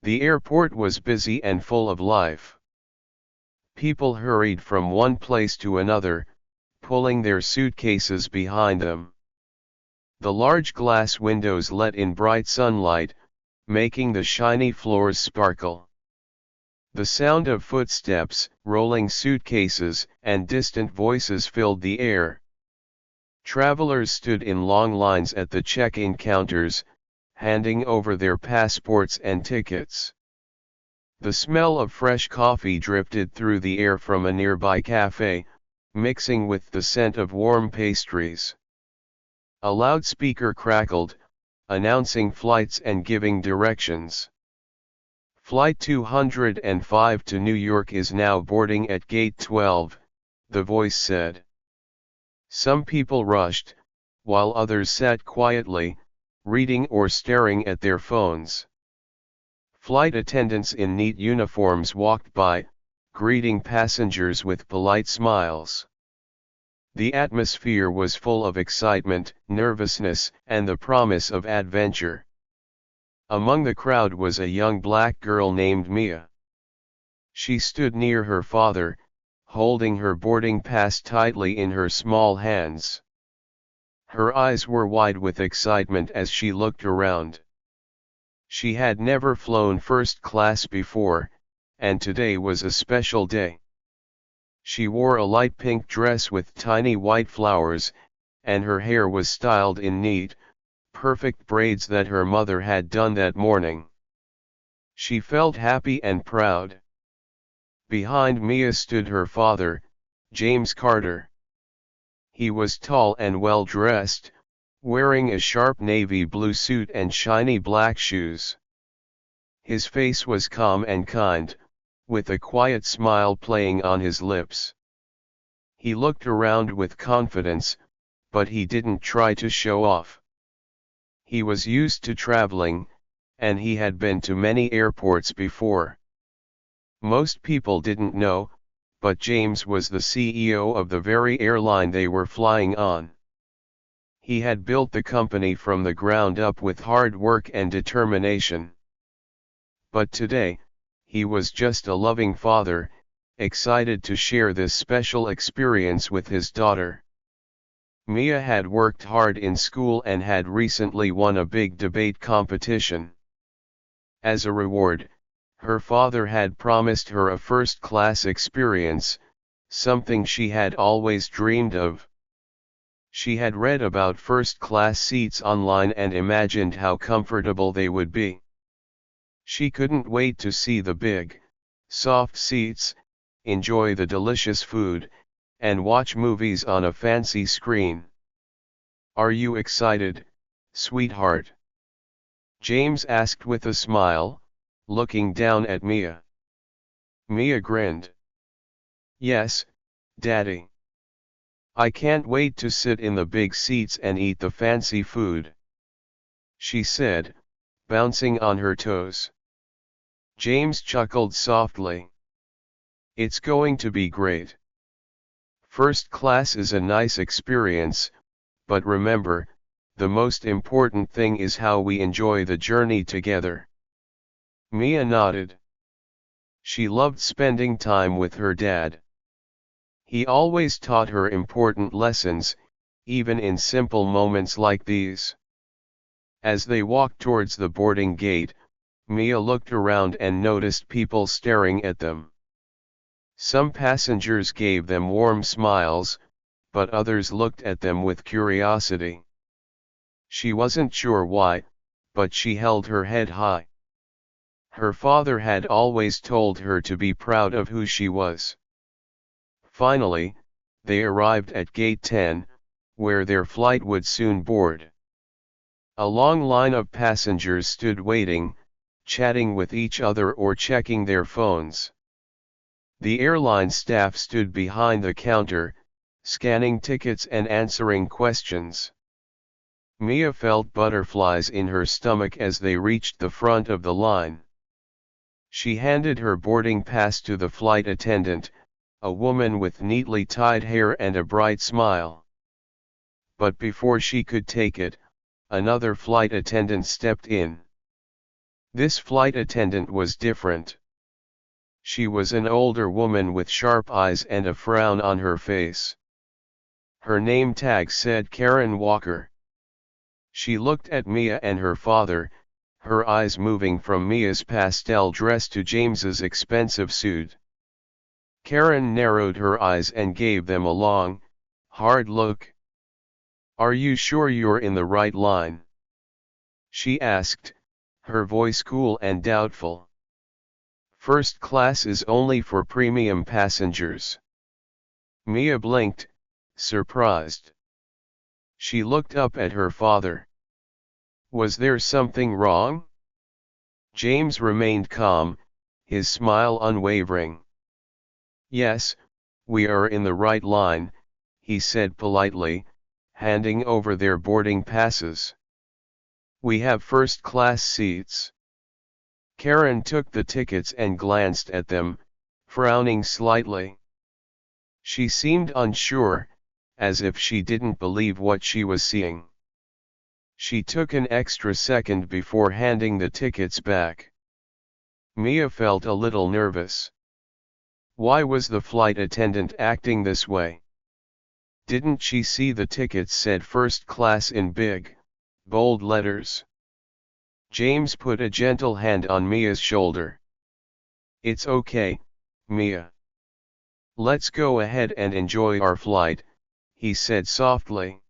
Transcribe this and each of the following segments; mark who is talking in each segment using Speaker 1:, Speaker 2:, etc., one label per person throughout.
Speaker 1: The airport was busy and full of life. People hurried from one place to another, pulling their suitcases behind them. The large glass windows let in bright sunlight, making the shiny floors sparkle. The sound of footsteps, rolling suitcases, and distant voices filled the air. Travelers stood in long lines at the check-in counters, handing over their passports and tickets. The smell of fresh coffee drifted through the air from a nearby cafe, mixing with the scent of warm pastries. A loudspeaker crackled, announcing flights and giving directions. Flight 205 to New York is now boarding at Gate 12, the voice said. Some people rushed, while others sat quietly, reading or staring at their phones. Flight attendants in neat uniforms walked by, greeting passengers with polite smiles. The atmosphere was full of excitement, nervousness, and the promise of adventure. Among the crowd was a young black girl named Mia. She stood near her father, holding her boarding pass tightly in her small hands. Her eyes were wide with excitement as she looked around. She had never flown first class before, and today was a special day. She wore a light pink dress with tiny white flowers, and her hair was styled in neat, perfect braids that her mother had done that morning. She felt happy and proud. Behind Mia stood her father, James Carter. He was tall and well dressed, wearing a sharp navy blue suit and shiny black shoes. His face was calm and kind, with a quiet smile playing on his lips. He looked around with confidence, but he didn't try to show off. He was used to traveling, and he had been to many airports before. Most people didn't know, but James was the CEO of the very airline they were flying on. He had built the company from the ground up with hard work and determination. But today, he was just a loving father, excited to share this special experience with his daughter. Mia had worked hard in school and had recently won a big debate competition. As a reward, her father had promised her a first-class experience, something she had always dreamed of. She had read about first-class seats online and imagined how comfortable they would be. She couldn't wait to see the big, soft seats, enjoy the delicious food, and watch movies on a fancy screen. "Are you excited, sweetheart?" James asked with a smile, looking down at Mia. Mia grinned. "Yes, Daddy. I can't wait to sit in the big seats and eat the fancy food," she said, bouncing on her toes. James chuckled softly. "It's going to be great. First class is a nice experience, but remember, the most important thing is how we enjoy the journey together." Mia nodded. She loved spending time with her dad. He always taught her important lessons, even in simple moments like these. As they walked towards the boarding gate, Mia looked around and noticed people staring at them. Some passengers gave them warm smiles, but others looked at them with curiosity. She wasn't sure why, but she held her head high. Her father had always told her to be proud of who she was. Finally, they arrived at Gate 10, where their flight would soon board. A long line of passengers stood waiting, chatting with each other or checking their phones. The airline staff stood behind the counter, scanning tickets and answering questions. Mia felt butterflies in her stomach as they reached the front of the line. She handed her boarding pass to the flight attendant, a woman with neatly tied hair and a bright smile. But before she could take it, another flight attendant stepped in. This flight attendant was different. She was an older woman with sharp eyes and a frown on her face. Her name tag said Karen Walker. She looked at Mia and her father, her eyes moving from Mia's pastel dress to James's expensive suit. Karen narrowed her eyes and gave them a long, hard look. "Are you sure you're in the right line?" she asked, her voice cool and doubtful. "First class is only for premium passengers." Mia blinked, surprised. She looked up at her father. Was there something wrong? James remained calm, his smile unwavering. "Yes, we are in the right line," he said politely, handing over their boarding passes. "We have first-class seats." Karen took the tickets and glanced at them, frowning slightly. She seemed unsure, as if she didn't believe what she was seeing. She took an extra second before handing the tickets back. Mia felt a little nervous. Why was the flight attendant acting this way? Didn't she see the tickets said first class in big, bold letters? James put a gentle hand on Mia's shoulder. "It's okay, Mia. Let's go ahead and enjoy our flight," he said softly.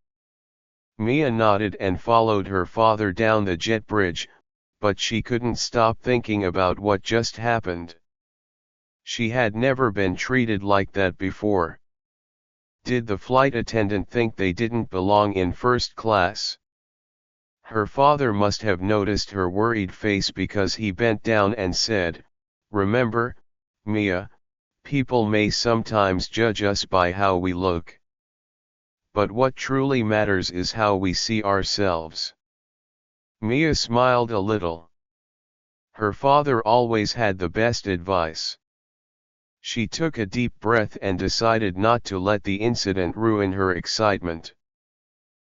Speaker 1: Mia nodded and followed her father down the jet bridge, but she couldn't stop thinking about what just happened. She had never been treated like that before. Did the flight attendant think they didn't belong in first class? Her father must have noticed her worried face because he bent down and said, "Remember, Mia, people may sometimes judge us by how we look. But what truly matters is how we see ourselves." Mia smiled a little. Her father always had the best advice. She took a deep breath and decided not to let the incident ruin her excitement.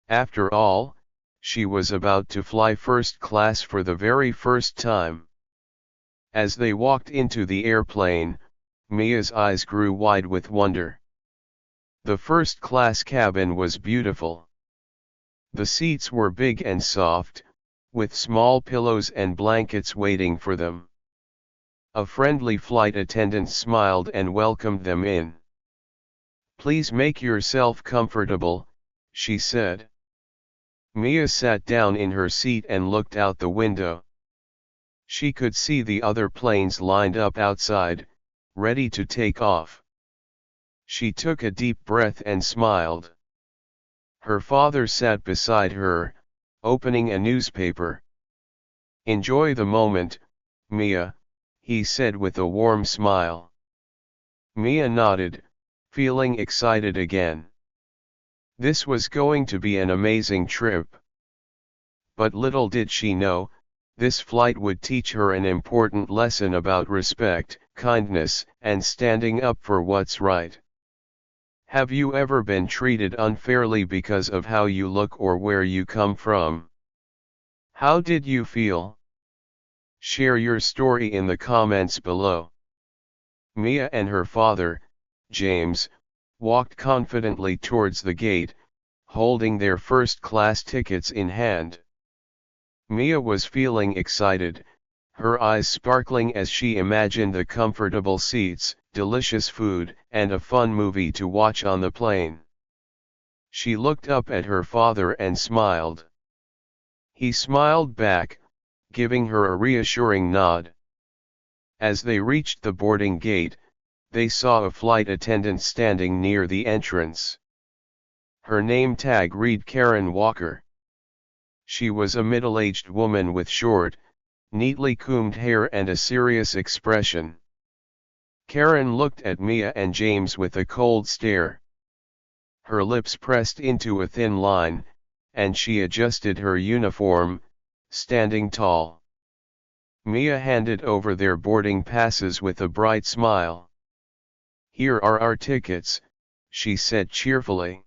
Speaker 1: After all, she was about to fly first class for the very first time. As they walked into the airplane, Mia's eyes grew wide with wonder. The first-class cabin was beautiful. The seats were big and soft, with small pillows and blankets waiting for them. A friendly flight attendant smiled and welcomed them in. "Please make yourself comfortable," she said. Mia sat down in her seat and looked out the window. She could see the other planes lined up outside, ready to take off. She took a deep breath and smiled. Her father sat beside her, opening a newspaper. "Enjoy the moment, Mia," he said with a warm smile. Mia nodded, feeling excited again. This was going to be an amazing trip. But little did she know, this flight would teach her an important lesson about respect, kindness, and standing up for what's right. Have you ever been treated unfairly because of how you look or where you come from? How did you feel? Share your story in the comments below. Mia and her father, James, walked confidently towards the gate, holding their first-class tickets in hand. Mia was feeling excited, her eyes sparkling as she imagined the comfortable seats, delicious food, and a fun movie to watch on the plane. She looked up at her father and smiled. He smiled back, giving her a reassuring nod. As they reached the boarding gate, they saw a flight attendant standing near the entrance. Her name tag read Karen Walker. She was a middle-aged woman with short, neatly combed hair and a serious expression. Karen looked at Mia and James with a cold stare. Her lips pressed into a thin line, and she adjusted her uniform, standing tall. Mia handed over their boarding passes with a bright smile. "Here are our tickets," she said cheerfully.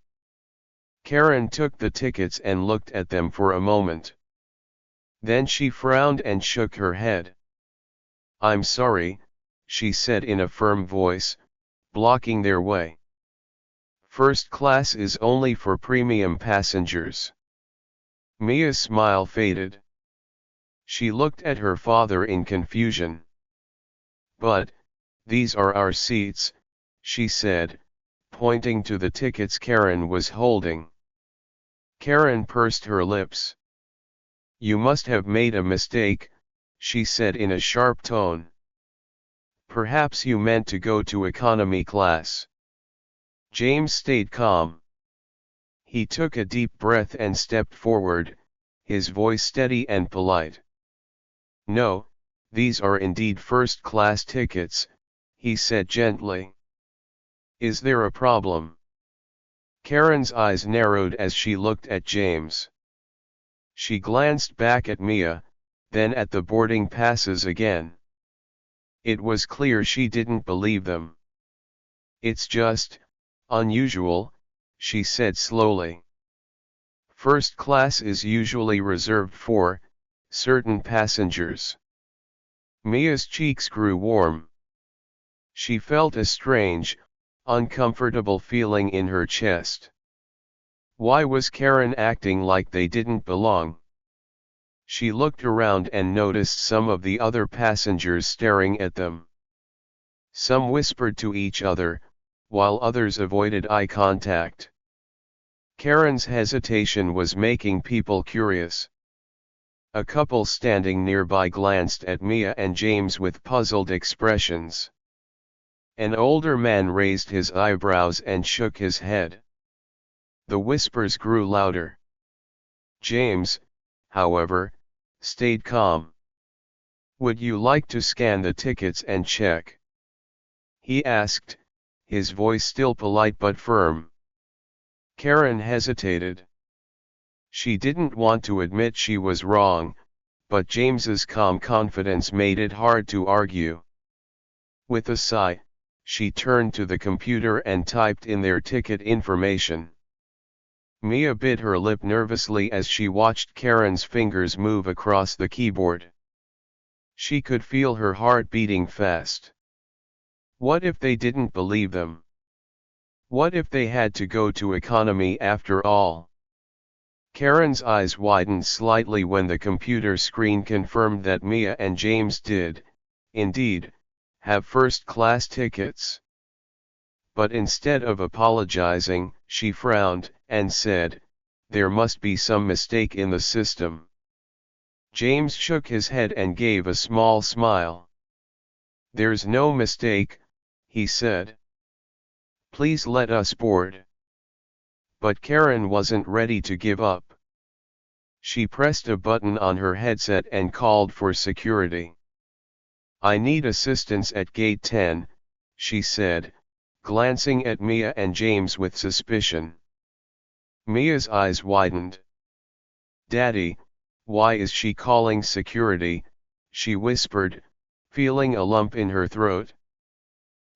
Speaker 1: Karen took the tickets and looked at them for a moment. Then she frowned and shook her head. "I'm sorry," she said in a firm voice, blocking their way. "First class is only for premium passengers." Mia's smile faded. She looked at her father in confusion. "But, these are our seats," she said, pointing to the tickets Karen was holding. Karen pursed her lips. "You must have made a mistake," she said in a sharp tone. "Perhaps you meant to go to economy class." James stayed calm. He took a deep breath and stepped forward, his voice steady and polite. "No, these are indeed first-class tickets," he said gently. "Is there a problem?" Karen's eyes narrowed as she looked at James. She glanced back at Mia, then at the boarding passes again. It was clear she didn't believe them. "It's just unusual," she said slowly. "First class is usually reserved for certain passengers." Mia's cheeks grew warm. She felt a strange, uncomfortable feeling in her chest. Why was Karen acting like they didn't belong? She looked around and noticed some of the other passengers staring at them. Some whispered to each other, while others avoided eye contact. Karen's hesitation was making people curious. A couple standing nearby glanced at Mia and James with puzzled expressions. An older man raised his eyebrows and shook his head. The whispers grew louder. James, however, stayed calm. "Would you like to scan the tickets and check?" he asked, his voice still polite but firm. Karen hesitated. She didn't want to admit she was wrong, but James's calm confidence made it hard to argue. With a sigh, she turned to the computer and typed in their ticket information. Mia bit her lip nervously as she watched Karen's fingers move across the keyboard. She could feel her heart beating fast. What if they didn't believe them? What if they had to go to economy after all? Karen's eyes widened slightly when the computer screen confirmed that Mia and James did, indeed, have first-class tickets. But instead of apologizing, she frowned and said, "There must be some mistake in the system." James shook his head and gave a small smile. "There's no mistake," he said. "Please let us board." But Karen wasn't ready to give up. She pressed a button on her headset and called for security. "I need assistance at gate 10, she said, glancing at Mia and James with suspicion. Mia's eyes widened. "Daddy, why is she calling security?" she whispered, feeling a lump in her throat.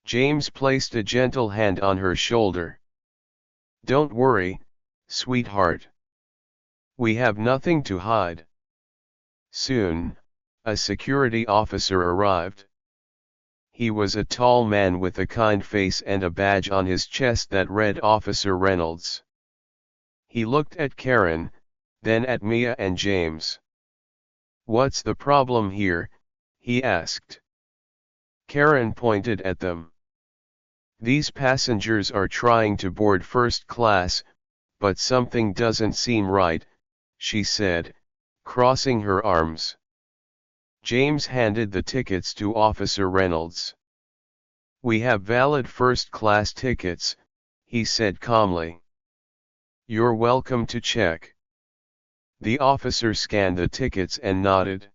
Speaker 1: James placed a gentle hand on her shoulder. "Don't worry, sweetheart. We have nothing to hide." Soon, a security officer arrived. He was a tall man with a kind face and a badge on his chest that read Officer Reynolds. He looked at Karen, then at Mia and James. "What's the problem here?" he asked. Karen pointed at them. "These passengers are trying to board first class, but something doesn't seem right," she said, crossing her arms. James handed the tickets to Officer Reynolds. "We have valid first-class tickets," he said calmly. "You're welcome to check." The officer scanned the tickets and nodded.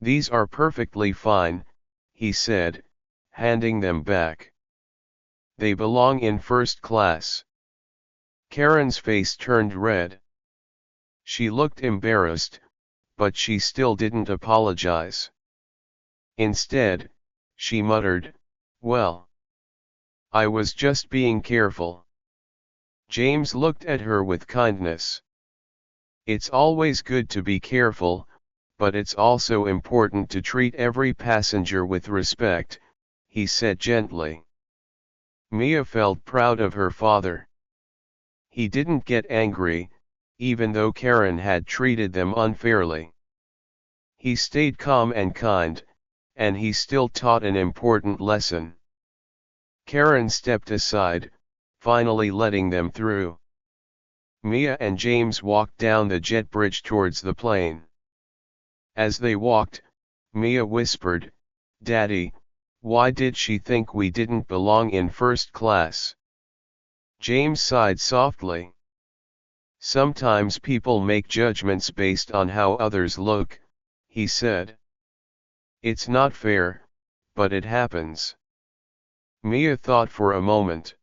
Speaker 1: "These are perfectly fine," he said, handing them back. "They belong in first class." Karen's face turned red. She looked embarrassed, but she still didn't apologize. Instead, she muttered, "Well, I was just being careful." James looked at her with kindness. "It's always good to be careful," but it's also important to treat every passenger with respect, he said gently. Mia felt proud of her father. He didn't get angry, even though Karen had treated them unfairly. He stayed calm and kind, and he still taught an important lesson. Karen stepped aside, finally letting them through. Mia and James walked down the jet bridge towards the plane. As they walked, Mia whispered, "Daddy, why did she think we didn't belong in first class?" James sighed softly. "Sometimes people make judgments based on how others look," he said. "It's not fair, but it happens." Mia thought for a moment.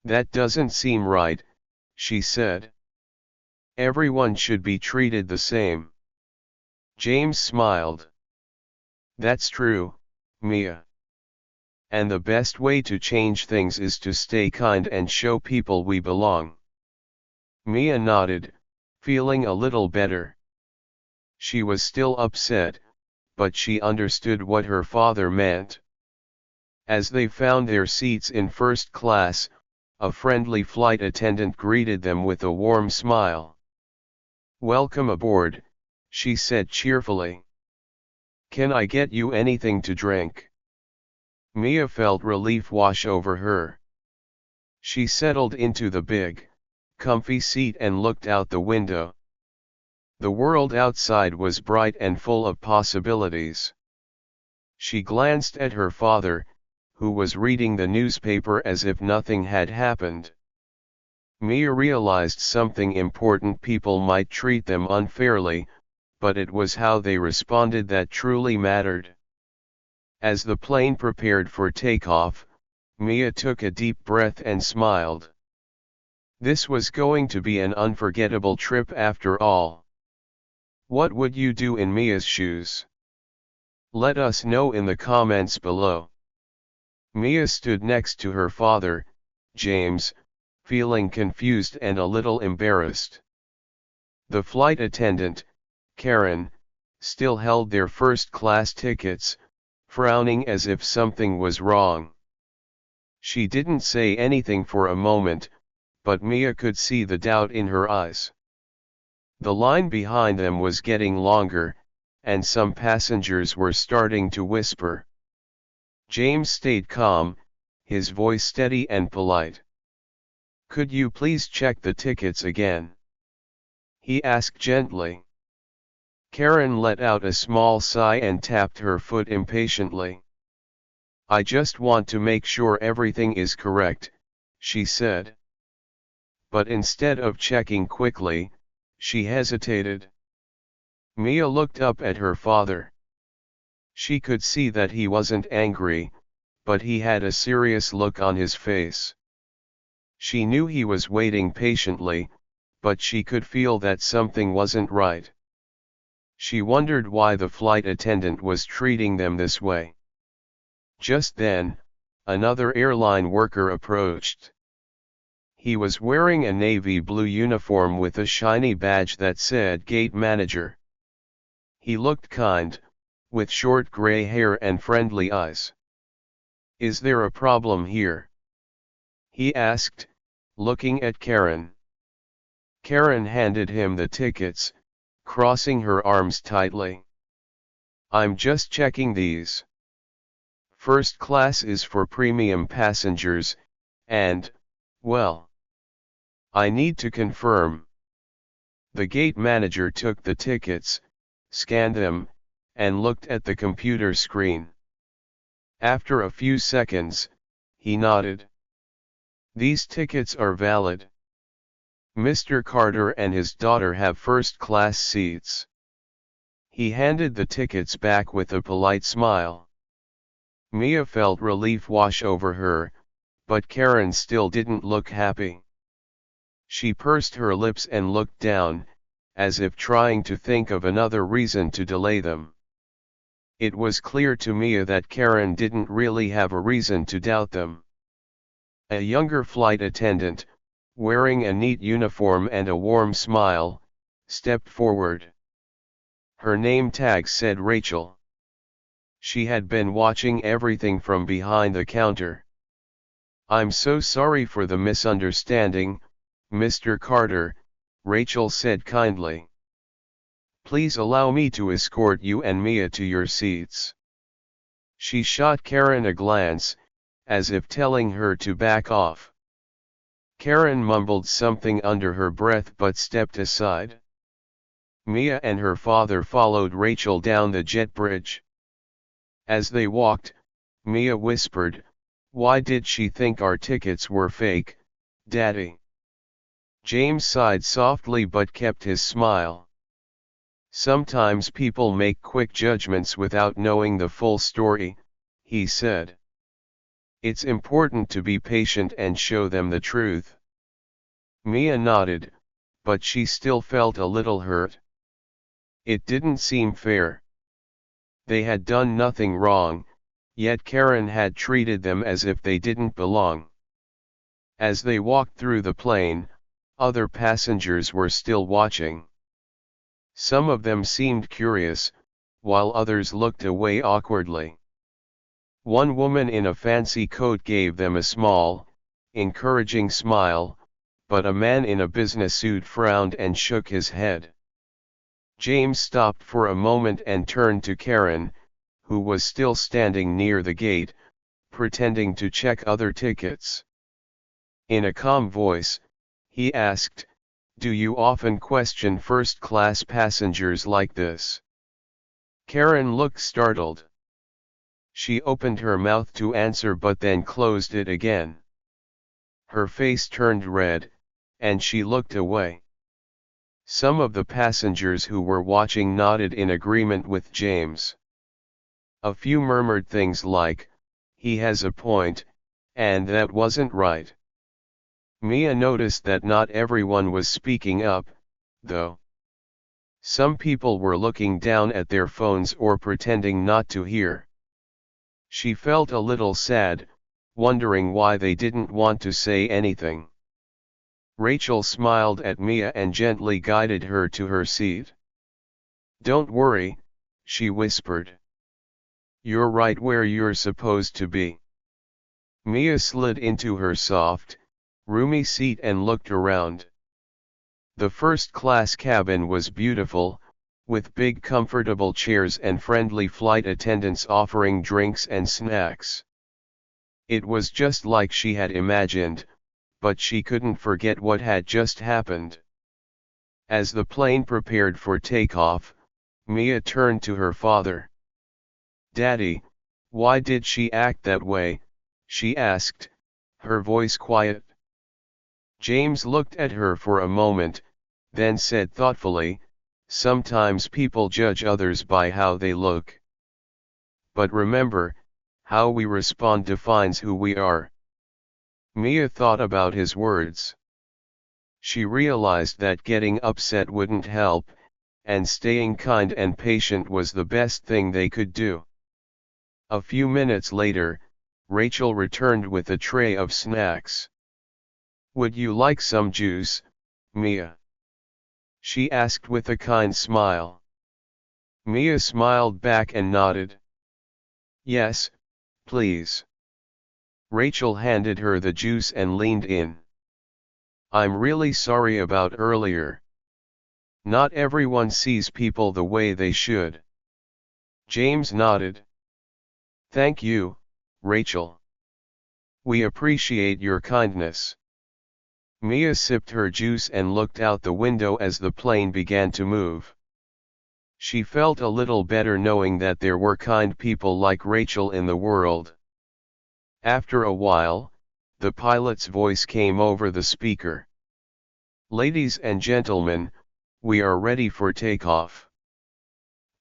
Speaker 1: "That doesn't seem right," she said. "Everyone should be treated the same." James smiled. "That's true, Mia. And the best way to change things is to stay kind and show people we belong." Mia nodded, feeling a little better. She was still upset, but she understood what her father meant. As they found their seats in first class, a friendly flight attendant greeted them with a warm smile. "Welcome aboard," she said cheerfully. "Can I get you anything to drink?" Mia felt relief wash over her. She settled into the big, comfy seat and looked out the window. The world outside was bright and full of possibilities. She glanced at her father, who was reading the newspaper as if nothing had happened. Mia realized something important: people might treat them unfairly, but it was how they responded that truly mattered. As the plane prepared for takeoff, Mia took a deep breath and smiled. This was going to be an unforgettable trip after all. What would you do in Mia's shoes? Let us know in the comments below. Mia stood next to her father, James, feeling confused and a little embarrassed. The flight attendant, Karen, still held their first-class tickets, frowning as if something was wrong. She didn't say anything for a moment, but Mia could see the doubt in her eyes. The line behind them was getting longer, and some passengers were starting to whisper. James stayed calm, his voice steady and polite. "Could you please check the tickets again?" he asked gently. Karen let out a small sigh and tapped her foot impatiently. "I just want to make sure everything is correct," she said. But instead of checking quickly, she hesitated. Mia looked up at her father. She could see that he wasn't angry, but he had a serious look on his face. She knew he was waiting patiently, but she could feel that something wasn't right. She wondered why the flight attendant was treating them this way. Just then, another airline worker approached. He was wearing a navy blue uniform with a shiny badge that said Gate Manager. He looked kind, with short gray hair and friendly eyes. "Is there a problem here?" he asked, looking at Karen. Karen handed him the tickets, crossing her arms tightly. "I'm just checking these. First class is for premium passengers, and, well, I need to confirm." The gate manager took the tickets, scanned them, and looked at the computer screen. After a few seconds, he nodded. "These tickets are valid. Mr. Carter and his daughter have first-class seats." He handed the tickets back with a polite smile. Mia felt relief wash over her, but Karen still didn't look happy. She pursed her lips and looked down, as if trying to think of another reason to delay them. It was clear to Mia that Karen didn't really have a reason to doubt them. A younger flight attendant, wearing a neat uniform and a warm smile, stepped forward. Her name tag said Rachel. She had been watching everything from behind the counter. "I'm so sorry for the misunderstanding, Mr. Carter," Rachel said kindly. "Please allow me to escort you and Mia to your seats." She shot Karen a glance, as if telling her to back off. Karen mumbled something under her breath but stepped aside. Mia and her father followed Rachel down the jet bridge. As they walked, Mia whispered, "Why did she think our tickets were fake, Daddy?" James sighed softly but kept his smile. "Sometimes people make quick judgments without knowing the full story," he said. "It's important to be patient and show them the truth." Mia nodded, but she still felt a little hurt. It didn't seem fair. They had done nothing wrong, yet Karen had treated them as if they didn't belong. As they walked through the plane, other passengers were still watching. Some of them seemed curious, while others looked away awkwardly. One woman in a fancy coat gave them a small, encouraging smile, but a man in a business suit frowned and shook his head. James stopped for a moment and turned to Karen, who was still standing near the gate, pretending to check other tickets. In a calm voice, he asked, "Do you often question first-class passengers like this?" Karen looked startled. She opened her mouth to answer but then closed it again. Her face turned red, and she looked away. Some of the passengers who were watching nodded in agreement with James. A few murmured things like, "He has a point," and "That wasn't right." Mia noticed that not everyone was speaking up, though. Some people were looking down at their phones or pretending not to hear. She felt a little sad, wondering why they didn't want to say anything. Rachel smiled at Mia and gently guided her to her seat. "Don't worry," she whispered. "You're right where you're supposed to be." Mia slid into her soft, roomy seat and looked around. The first-class cabin was beautiful, with big comfortable chairs and friendly flight attendants offering drinks and snacks. It was just like she had imagined, but she couldn't forget what had just happened. As the plane prepared for takeoff, Mia turned to her father. "Daddy, why did she act that way?" she asked, her voice quiet. James looked at her for a moment, then said thoughtfully, "Sometimes people judge others by how they look. But remember, how we respond defines who we are." Mia thought about his words. She realized that getting upset wouldn't help, and staying kind and patient was the best thing they could do. A few minutes later, Rachel returned with a tray of snacks. "Would you like some juice, Mia?" she asked with a kind smile. Mia smiled back and nodded. "Yes, please." Rachel handed her the juice and leaned in. "I'm really sorry about earlier. Not everyone sees people the way they should." James nodded. "Thank you, Rachel. We appreciate your kindness." Mia sipped her juice and looked out the window as the plane began to move. She felt a little better knowing that there were kind people like Rachel in the world. After a while, the pilot's voice came over the speaker. "Ladies and gentlemen, we are ready for takeoff.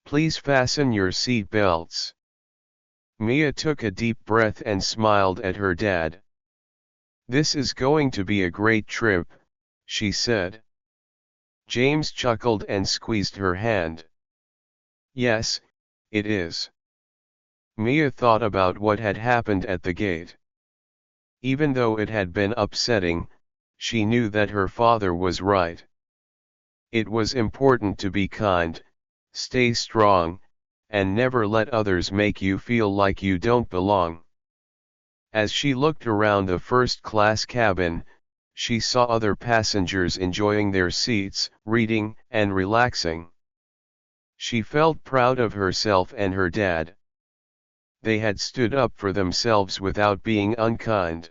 Speaker 1: Please fasten your seat belts." Mia took a deep breath and smiled at her dad. "This is going to be a great trip," she said. James chuckled and squeezed her hand. "Yes, it is." Mia thought about what had happened at the gate. Even though it had been upsetting, she knew that her father was right. It was important to be kind, stay strong, and never let others make you feel like you don't belong. As she looked around the first-class cabin, she saw other passengers enjoying their seats, reading, and relaxing. She felt proud of herself and her dad. They had stood up for themselves without being unkind.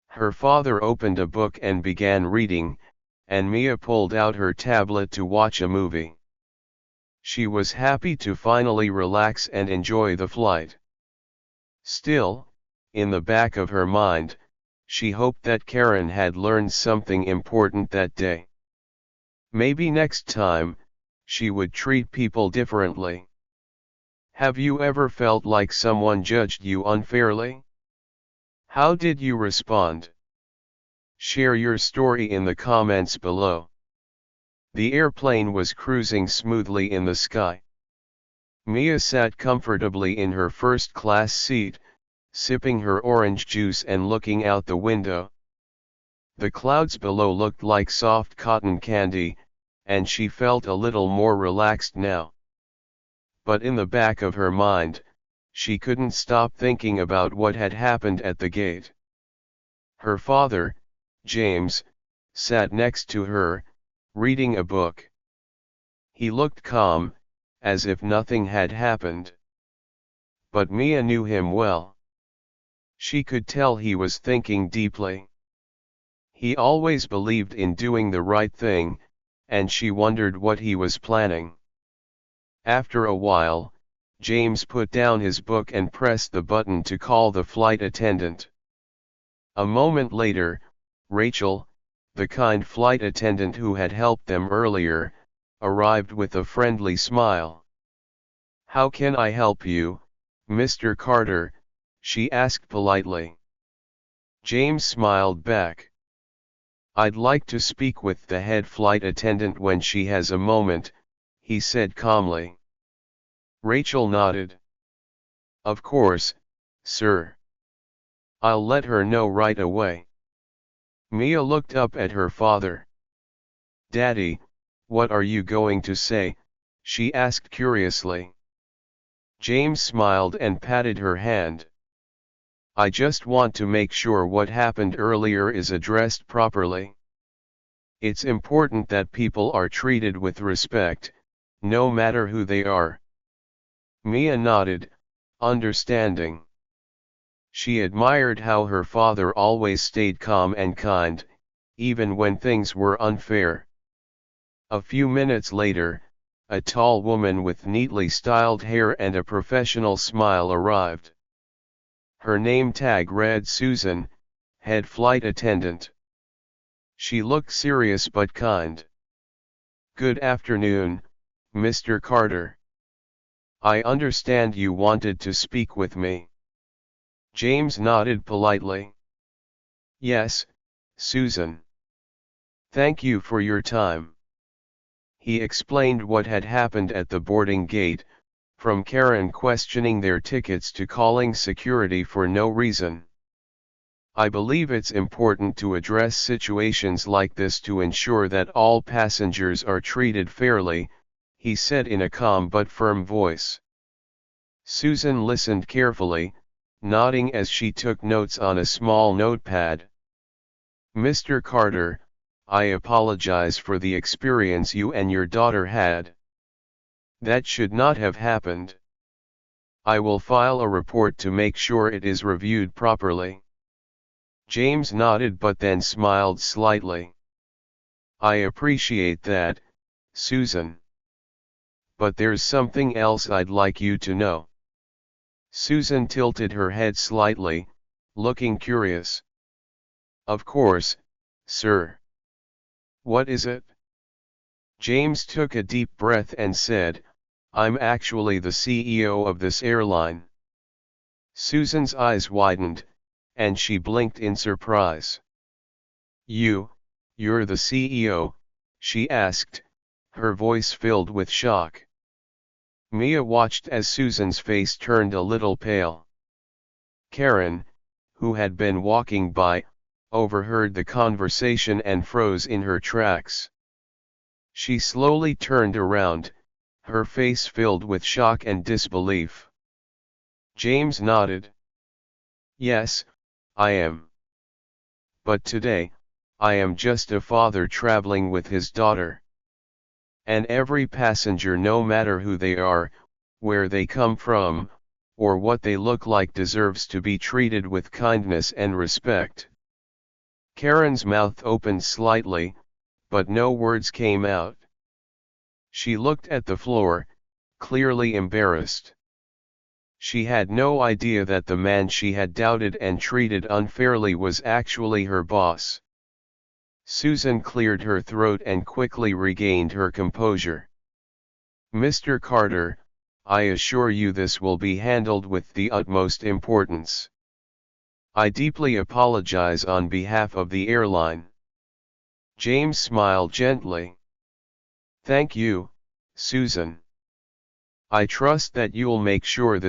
Speaker 1: Her father opened a book and began reading, and Mia pulled out her tablet to watch a movie. She was happy to finally relax and enjoy the flight. Still, in the back of her mind, she hoped that Karen had learned something important that day. Maybe next time, she would treat people differently. Have you ever felt like someone judged you unfairly? How did you respond? Share your story in the comments below. The airplane was cruising smoothly in the sky. Mia sat comfortably in her first-class seat, sipping her orange juice and looking out the window. The clouds below looked like soft cotton candy, and she felt a little more relaxed now. But in the back of her mind, she couldn't stop thinking about what had happened at the gate. Her father, James, sat next to her, reading a book. He looked calm, as if nothing had happened. But Mia knew him well. She could tell he was thinking deeply. He always believed in doing the right thing, and she wondered what he was planning. After a while, James put down his book and pressed the button to call the flight attendant. A moment later, Rachel, the kind flight attendant who had helped them earlier, arrived with a friendly smile. "How can I help you, Mr. Carter?" she asked politely. James smiled back. "I'd like to speak with the head flight attendant when she has a moment," he said calmly. Rachel nodded. "Of course, sir. I'll let her know right away." Mia looked up at her father. "Daddy, what are you going to say?" she asked curiously. James smiled and patted her hand. "I just want to make sure what happened earlier is addressed properly. It's important that people are treated with respect, no matter who they are." Mia nodded, understanding. She admired how her father always stayed calm and kind, even when things were unfair. A few minutes later, a tall woman with neatly styled hair and a professional smile arrived. Her name tag read Susan, head flight attendant. She looked serious but kind. "Good afternoon, Mr. Carter. I understand you wanted to speak with me." James nodded politely. "Yes, Susan. Thank you for your time." He explained what had happened at the boarding gate, from Karen questioning their tickets to calling security for no reason. "I believe it's important to address situations like this to ensure that all passengers are treated fairly," he said in a calm but firm voice. Susan listened carefully, nodding as she took notes on a small notepad. "Mr. Carter, I apologize for the experience you and your daughter had. That should not have happened. I will file a report to make sure it is reviewed properly." James nodded but then smiled slightly. "I appreciate that, Susan. But there's something else I'd like you to know." Susan tilted her head slightly, looking curious. "Of course, sir. What is it?" James took a deep breath and said, "I'm actually the CEO of this airline." Susan's eyes widened, and she blinked in surprise. You're the CEO?" she asked, her voice filled with shock. Mia watched as Susan's face turned a little pale. Karen, who had been walking by, overheard the conversation and froze in her tracks. She slowly turned around, her face filled with shock and disbelief. James nodded. Yes, I am. But today, I am just a father traveling with his daughter. And every passenger, no matter who they are, where they come from, or what they look like, deserves to be treated with kindness and respect. Karen's mouth opened slightly, but no words came out. She looked at the floor, clearly embarrassed. She had no idea that the man she had doubted and treated unfairly was actually her boss. Susan cleared her throat and quickly regained her composure. Mr. Carter, I assure you this will be handled with the utmost importance. I deeply apologize on behalf of the airline. James smiled gently. Thank you, Susan. I trust that you'll make sure that